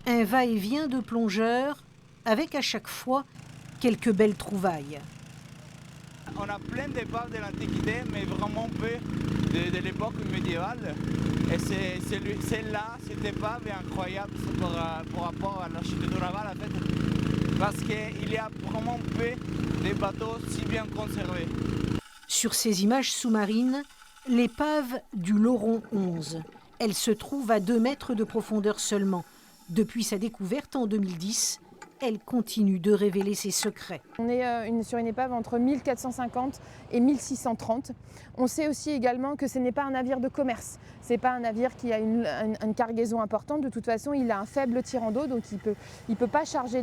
Un va-et-vient de plongeurs, avec à chaque fois quelques belles trouvailles. On a plein d'épaves de l'Antiquité, mais vraiment peu de l'époque médiévale. Et celle-là, cette épave est incroyable pour rapport à l'architecture navale, en fait, parce qu'il y a vraiment peu de bateaux si bien conservés. Sur ces images sous-marines, l'épave du Lauron 11. Elle se trouve à 2 mètres de profondeur seulement. Depuis sa découverte en 2010, elle continue de révéler ses secrets. On est sur une épave entre 1450 et 1630. On sait aussi également que ce n'est pas un navire de commerce. Ce n'est pas un navire qui a une cargaison importante. De toute façon, il a un faible tirant d'eau, donc il peut pas charger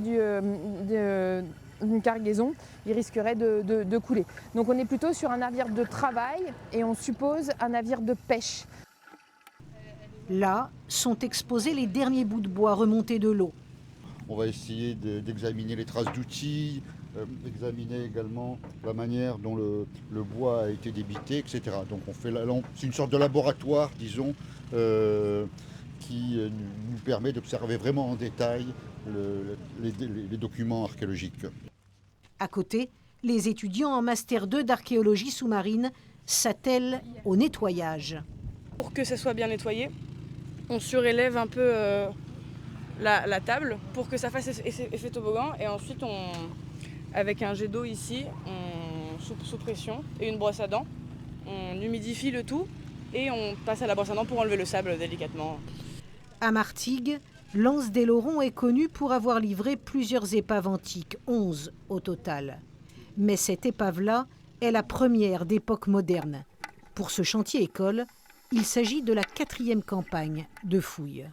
une cargaison. Il risquerait de couler. Donc on est plutôt sur un navire de travail et on suppose un navire de pêche. Là sont exposés les derniers bouts de bois remontés de l'eau. On va essayer d'examiner les traces d'outils, examiner également la manière dont le bois a été débité, etc. Donc on fait c'est une sorte de laboratoire, disons, qui nous permet d'observer vraiment en détail les documents archéologiques. À côté, les étudiants en Master 2 d'archéologie sous-marine s'attellent au nettoyage. Pour que ça soit bien nettoyé, on surélève un peu la table pour que ça fasse effet toboggan, et ensuite avec un jet d'eau ici, sous pression et une brosse à dents, on humidifie le tout et on passe à la brosse à dents pour enlever le sable délicatement. À Martigues, l'Anse des Laurons est connue pour avoir livré plusieurs épaves antiques, 11 au total. Mais cette épave-là est la première d'époque moderne. Pour ce chantier école, il s'agit de la 4e campagne de fouilles.